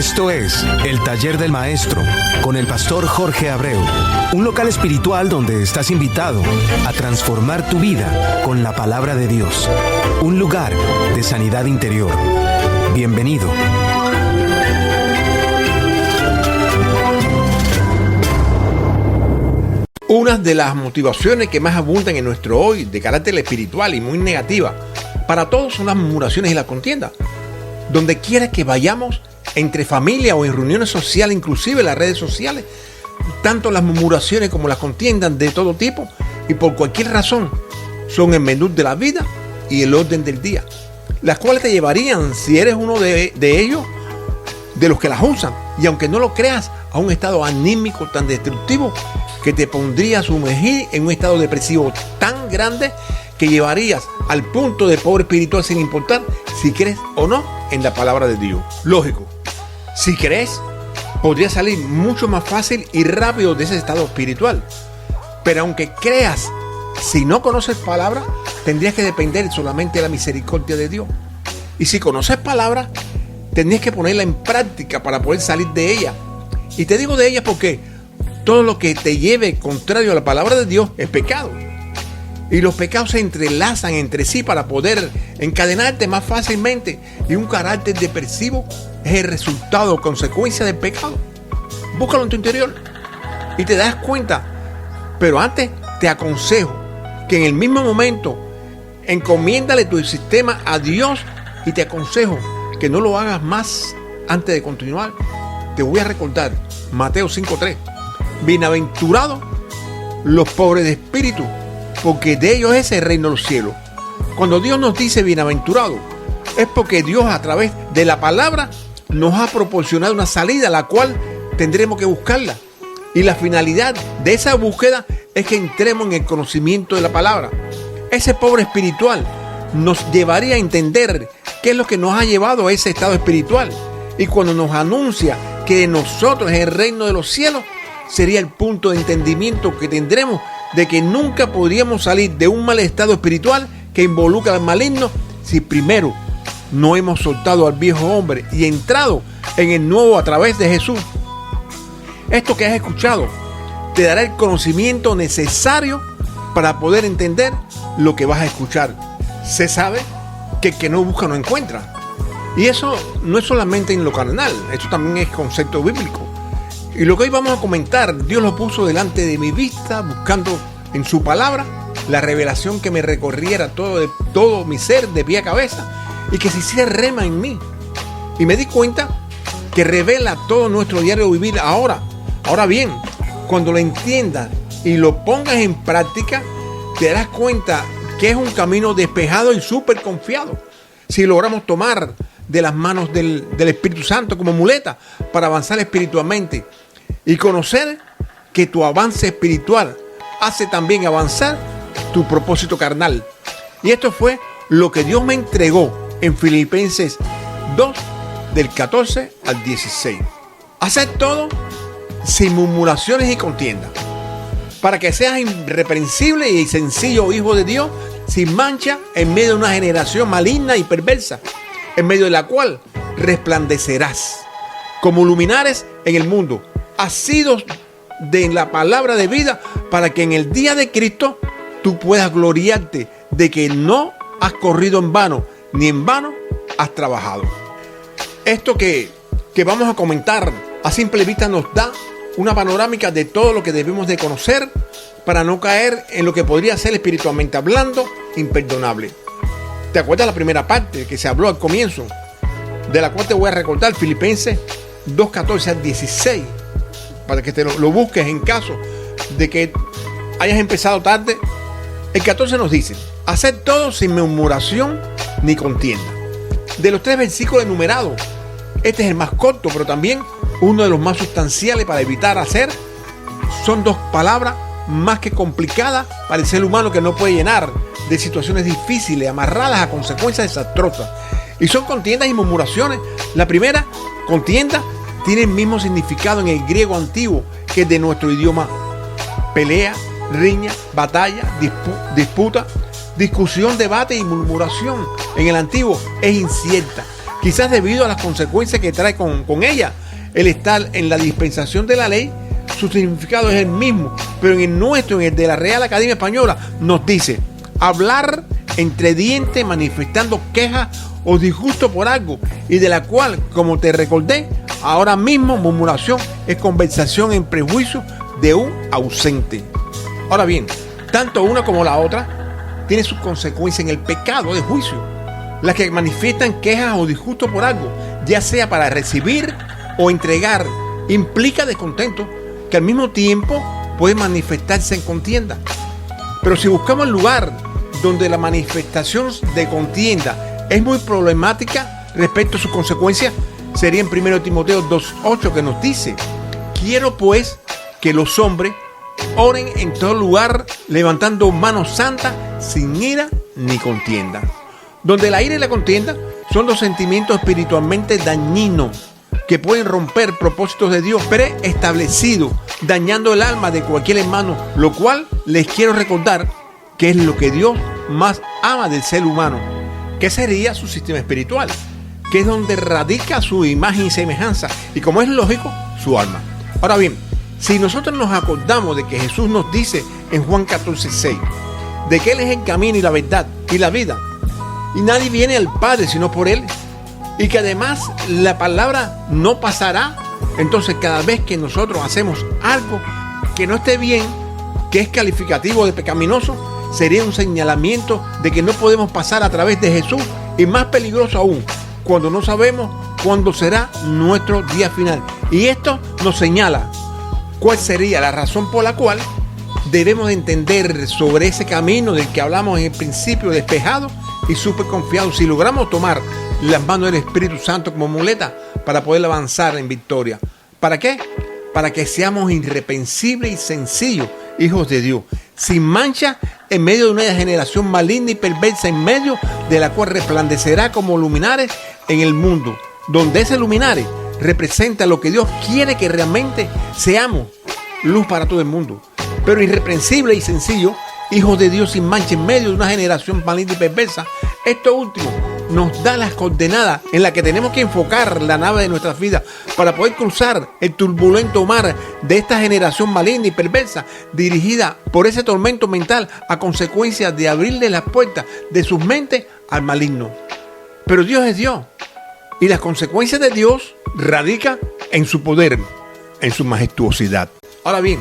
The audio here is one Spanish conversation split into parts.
Esto es El Taller del Maestro, con el pastor Jorge Abreu. Un local espiritual donde estás invitado a transformar tu vida con la palabra de Dios. Un lugar de sanidad interior. Bienvenido. Una de las motivaciones que más abundan en nuestro hoy, de carácter espiritual y muy negativa, para todos son las murmuraciones y la contienda. Donde quiera que vayamos, entre familia o en reuniones sociales, inclusive en las redes sociales, tanto las murmuraciones como las contiendas de todo tipo y por cualquier razón son el menú de la vida y el orden del día, las cuales te llevarían, si eres uno de ellos, de los que las usan, y aunque no lo creas, a un estado anímico tan destructivo que te pondría a sumergir en un estado depresivo tan grande que llevarías al punto de pobre espiritual, sin importar si crees o no en la palabra de Dios. Lógico, si crees, podrías salir mucho más fácil y rápido de ese estado espiritual. Pero aunque creas, si no conoces palabra, tendrías que depender solamente de la misericordia de Dios. Y si conoces palabra, tendrías que ponerla en práctica para poder salir de ella. Y te digo de ella porque todo lo que te lleve contrario a la palabra de Dios es pecado. Y los pecados se entrelazan entre sí para poder encadenarte más fácilmente. Y un carácter depresivo es el resultado o consecuencia del pecado. Búscalo en tu interior y te das cuenta. Pero antes te aconsejo que en el mismo momento encomiéndale tu sistema a Dios, y te aconsejo que no lo hagas más. Antes de continuar, te voy a recordar Mateo 5:3. Bienaventurados los pobres de espíritu, porque de ellos es el reino de los cielos. Cuando Dios nos dice bienaventurado, es porque Dios, a través de la palabra, nos ha proporcionado una salida, la cual tendremos que buscarla. Y la finalidad de esa búsqueda es que entremos en el conocimiento de la palabra. Ese pobre espiritual nos llevaría a entender qué es lo que nos ha llevado a ese estado espiritual. Y cuando nos anuncia que de nosotros es el reino de los cielos, sería el punto de entendimiento que tendremos de que nunca podríamos salir de un mal estado espiritual que involucra al maligno si primero no hemos soltado al viejo hombre y entrado en el nuevo a través de Jesús. Esto que has escuchado te dará el conocimiento necesario para poder entender lo que vas a escuchar. Se sabe que el que no busca no encuentra. Y eso no es solamente en lo carnal, esto también es concepto bíblico. Y lo que hoy vamos a comentar, Dios lo puso delante de mi vista, buscando en su palabra la revelación que me recorriera todo mi ser, de pie a cabeza, y que se hiciera rema en mí. Y me di cuenta que revela todo nuestro diario vivir ahora. Ahora bien, cuando lo entiendas y lo pongas en práctica, te darás cuenta que es un camino despejado y súper confiado. Si logramos tomar de las manos del Espíritu Santo como muleta para avanzar espiritualmente y conocer que tu avance espiritual hace también avanzar tu propósito carnal. Y esto fue lo que Dios me entregó en Filipenses 2, del 14 al 16. Haced todo sin murmuraciones y contiendas, para que seas irreprensible y sencillo hijo de Dios, sin mancha, en medio de una generación maligna y perversa, en medio de la cual resplandecerás como luminares en el mundo, asidos de la palabra de vida, para que en el día de Cristo tú puedas gloriarte de que no has corrido en vano, ni en vano has trabajado. Esto que vamos a comentar a simple vista nos da una panorámica de todo lo que debemos de conocer para no caer en lo que podría ser, espiritualmente hablando, imperdonable. ¿Te acuerdas la primera parte que se habló al comienzo? De la cual te voy a recordar, Filipenses 2, 14 al 16, para que te lo busques en caso de que hayas empezado tarde. El 14 nos dice: haced todo sin murmuración ni contienda. De los 3 versículos enumerados, este es el más corto, pero también uno de los más sustanciales para evitar hacer. Son 2 palabras más que complicadas para el ser humano, que no puede llenar de situaciones difíciles, amarradas a consecuencias desastrosas. Y son contiendas y murmuraciones. La primera, contienda, tiene el mismo significado en el griego antiguo que el de nuestro idioma. Pelea, riña, batalla, disputa, discusión, debate y murmuración. En el antiguo es incierta, quizás debido a las consecuencias que trae con ella. El estar en la dispensación de la ley, su significado es el mismo, pero en el nuestro, en el de la Real Academia Española, nos dice hablar entre dientes manifestando quejas o disgusto por algo, y de la cual, como te recordé, ahora mismo murmuración es conversación en prejuicio de un ausente. Ahora bien, tanto una como la otra tiene sus consecuencias en el pecado de juicio. Las que manifiestan quejas o disgusto por algo, ya sea para recibir o entregar, implica descontento que al mismo tiempo puede manifestarse en contienda. Pero si buscamos el lugar donde la manifestación de contienda es muy problemática respecto a sus consecuencias, sería en 1 Timoteo 2:8, que nos dice: quiero pues que los hombres oren en todo lugar, levantando manos santas, sin ira ni contienda. Donde la ira y la contienda son los sentimientos espiritualmente dañinos que pueden romper propósitos de Dios preestablecidos, dañando el alma de cualquier hermano, lo cual les quiero recordar que es lo que Dios más ama del ser humano, que sería su sistema espiritual, que es donde radica su imagen y semejanza, y como es lógico, su alma. Ahora bien, si nosotros nos acordamos de que Jesús nos dice en Juan 14:6, de que Él es el camino y la verdad y la vida, y nadie viene al Padre sino por Él, y que además la palabra no pasará, entonces cada vez que nosotros hacemos algo que no esté bien, que es calificativo de pecaminoso, sería un señalamiento de que no podemos pasar a través de Jesús, y más peligroso aún, cuando no sabemos cuándo será nuestro día final. Y esto nos señala cuál sería la razón por la cual debemos de entender sobre ese camino del que hablamos en el principio, despejado y súper confiado, si logramos tomar las manos del Espíritu Santo como muleta para poder avanzar en victoria. ¿Para qué? Para que seamos irreprensibles y sencillos hijos de Dios, sin mancha, en medio de una generación maligna y perversa, en medio de la cual resplandecerá como luminares en el mundo, donde ese luminares representa lo que Dios quiere que realmente seamos, luz para todo el mundo, pero irreprensible y sencillo, hijos de Dios sin mancha en medio de una generación maligna y perversa. Esto último nos da las coordenadas en las que tenemos que enfocar la nave de nuestras vidas para poder cruzar el turbulento mar de esta generación maligna y perversa, dirigida por ese tormento mental a consecuencia de abrirle las puertas de sus mentes al maligno. Pero Dios es Dios, y las consecuencias de Dios radican en su poder, en su majestuosidad. Ahora bien,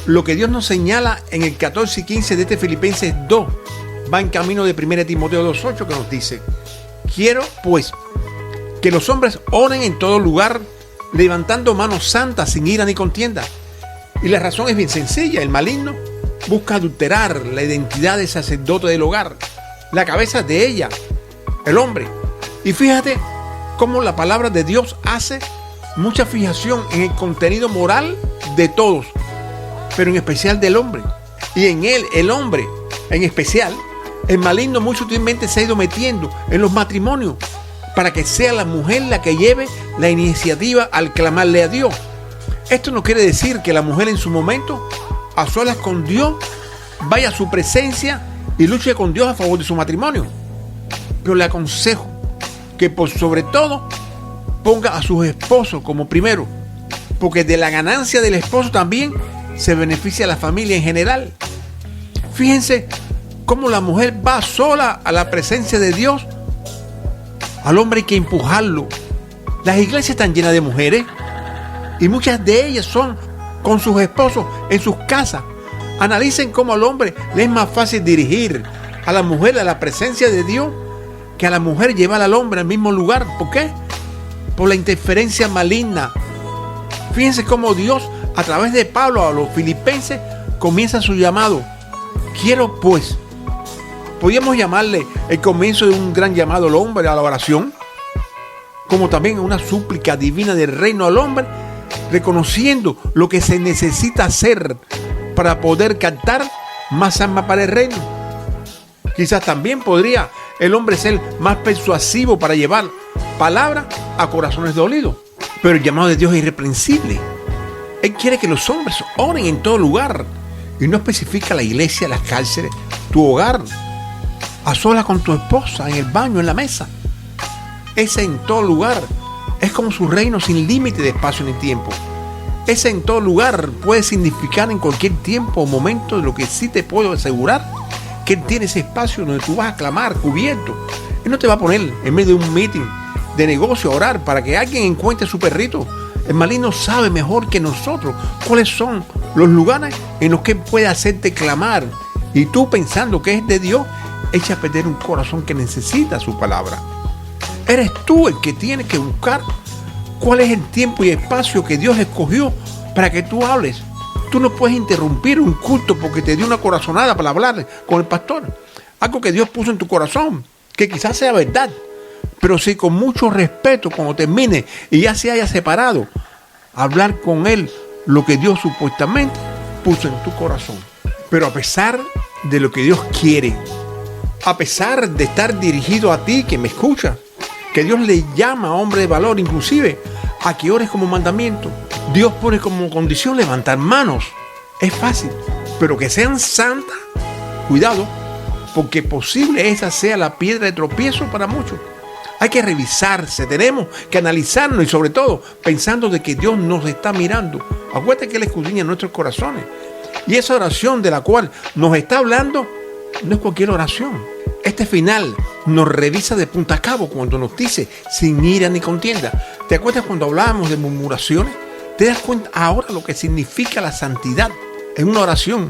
lo que Dios nos señala en el 14 y 15 de este Filipenses 2 va en camino de 1 Timoteo 2:8, que nos dice: quiero pues que los hombres oren en todo lugar, levantando manos santas, sin ira ni contienda. Y la razón es bien sencilla: el maligno busca adulterar la identidad del sacerdote del hogar, la cabeza de ella, el hombre. Y fíjate cómo la palabra de Dios hace mucha fijación en el contenido moral de todos, pero en especial del hombre. Y en él, el hombre, en especial, el maligno muy sutilmente se ha ido metiendo en los matrimonios para que sea la mujer la que lleve la iniciativa al clamarle a Dios. Esto no quiere decir que la mujer en su momento, a solas con Dios, vaya a su presencia y luche con Dios a favor de su matrimonio. Pero le aconsejo que por sobre todo ponga a sus esposos como primero, porque de la ganancia del esposo también se beneficia a la familia en general. Fíjense cómo la mujer va sola a la presencia de Dios. Al hombre hay que empujarlo. Las iglesias están llenas de mujeres y muchas de ellas son con sus esposos en sus casas. Analicen cómo al hombre le es más fácil dirigir a la mujer a la presencia de Dios que a la mujer llevar al hombre al mismo lugar. ¿Por qué? Por la interferencia maligna. Fíjense cómo Dios, a través de Pablo a los filipenses, comienza su llamado. Quiero pues. Podríamos llamarle el comienzo de un gran llamado al hombre a la oración, como también una súplica divina del reino al hombre, reconociendo lo que se necesita hacer para poder captar más alma para el reino. Quizás también podría el hombre ser más persuasivo para llevar palabra a corazones dolidos. Pero el llamado de Dios es irreprensible. Él quiere que los hombres oren en todo lugar, y no especifica la iglesia, las cárceles, tu hogar, a solas con tu esposa, en el baño, en la mesa. Ese en todo lugar es como su reino sin límite de espacio ni tiempo. Ese en todo lugar puede significar en cualquier tiempo o momento. De lo que sí te puedo asegurar, que Él tiene ese espacio donde tú vas a clamar cubierto. Él no te va a poner en medio de un meeting de negocio a orar para que alguien encuentre su perrito. El maligno sabe mejor que nosotros cuáles son los lugares en los que puede hacerte clamar. Y tú, pensando que es de Dios, echa a perder un corazón que necesita su palabra. Eres tú el que tienes que buscar cuál es el tiempo y espacio que Dios escogió para que tú hables. Tú no puedes interrumpir un culto porque te dio una corazonada para hablar con el pastor. Algo que Dios puso en tu corazón, que quizás sea verdad, pero sí con mucho respeto, cuando termine y ya se haya separado, hablar con Él lo que Dios supuestamente puso en tu corazón. Pero a pesar de lo que Dios quiere, a pesar de estar dirigido a ti que me escuchas, que Dios le llama a hombre de valor, inclusive a que ores como mandamiento, Dios pone como condición levantar manos. Es fácil, pero que sean santas, cuidado, porque posible esa sea la piedra de tropiezo para muchos. Hay que revisarse, tenemos que analizarnos y sobre todo pensando de que Dios nos está mirando. Acuérdate que Él escudriña nuestros corazones. Y esa oración de la cual nos está hablando no es cualquier oración. Este final nos revisa de punta a cabo cuando nos dice sin ira ni contienda. ¿Te acuerdas cuando hablábamos de murmuraciones? ¿Te das cuenta ahora lo que significa la santidad en una oración?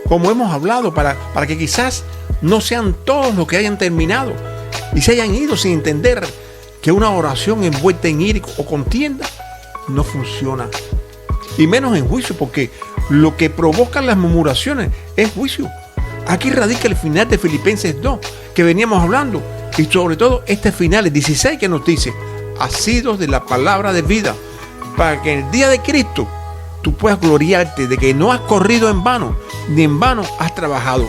Como hemos hablado, para que quizás no sean todos los que hayan terminado y se hayan ido sin entender que una oración envuelta en ira o contienda no funciona. Y menos en juicio, porque lo que provocan las murmuraciones es juicio. Aquí radica el final de Filipenses 2, que veníamos hablando, y sobre todo este final, el 16, que nos dice: asidos de la palabra de vida, para que en el día de Cristo tú puedas gloriarte de que no has corrido en vano, ni en vano has trabajado.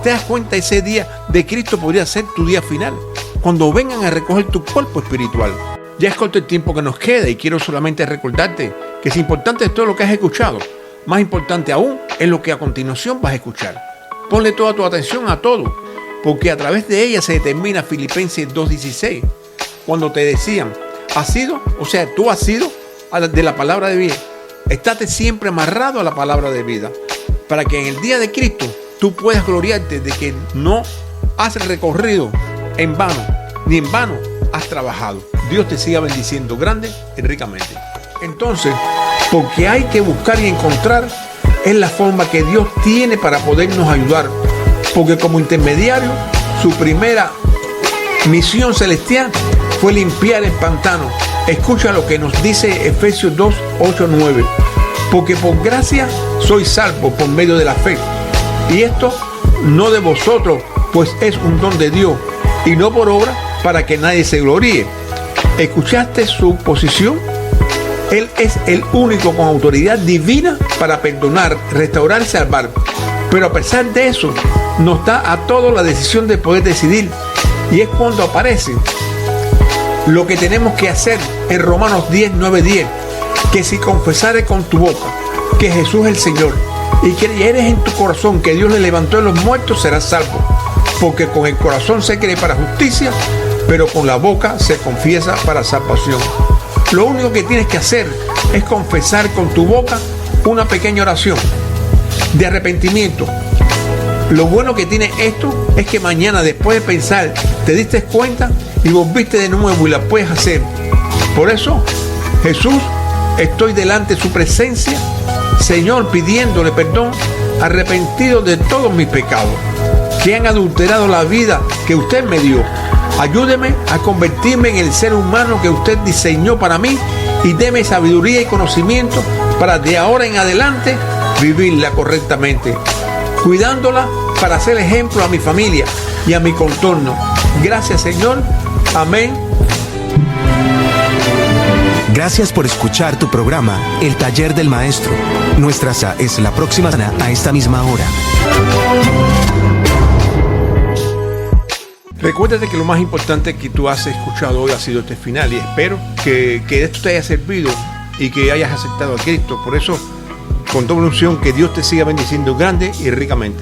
¿Te das cuenta? Ese día de Cristo podría ser tu día final, cuando vengan a recoger tu cuerpo espiritual. Ya es corto el tiempo que nos queda y quiero solamente recordarte que es importante todo lo que has escuchado. Más importante aún es lo que a continuación vas a escuchar. Ponle toda tu atención a todo, porque a través de ella se determina Filipenses 2:16, cuando te decían, has sido, o sea, tú has sido de la palabra de vida. Estate siempre amarrado a la palabra de vida, para que en el día de Cristo tú puedas gloriarte de que no has recorrido en vano, ni en vano has trabajado. Dios te siga bendiciendo grande y ricamente. Entonces, porque hay que buscar y encontrar es la forma que Dios tiene para podernos ayudar, porque como intermediario, su primera misión celestial fue limpiar el pantano. Escucha lo que nos dice Efesios 2, 8, 9. Porque por gracia sois salvos por medio de la fe. Y esto no de vosotros, pues es un don de Dios, y no por obra, para que nadie se gloríe. ¿Escuchaste su posición? Él es el único con autoridad divina para perdonar, restaurar y salvar. Pero a pesar de eso, nos da a todos la decisión de poder decidir. Y es cuando aparece lo que tenemos que hacer en Romanos 10, 9, 10. Que si confesares con tu boca que Jesús es el Señor y creyeres en tu corazón que Dios le levantó de los muertos, serás salvo. Porque con el corazón se cree para justicia, pero con la boca se confiesa para salvación. Lo único que tienes que hacer es confesar con tu boca una pequeña oración de arrepentimiento. Lo bueno que tiene esto es que mañana, después de pensar, te diste cuenta y volviste de nuevo y la puedes hacer. Por eso, Jesús, estoy delante de su presencia, Señor, pidiéndole perdón, arrepentido de todos mis pecados que han adulterado la vida que usted me dio. Ayúdeme a convertirme en el ser humano que usted diseñó para mí y deme sabiduría y conocimiento para de ahora en adelante vivirla correctamente, cuidándola para ser ejemplo a mi familia y a mi contorno. Gracias, Señor. Amén. Gracias por escuchar tu programa, El Taller del Maestro. Nuestra cita es la próxima semana a esta misma hora. Recuérdate que lo más importante que tú has escuchado hoy ha sido este final y espero que esto te haya servido y que hayas aceptado a Cristo. Por eso, con toda unción, que Dios te siga bendiciendo grande y ricamente.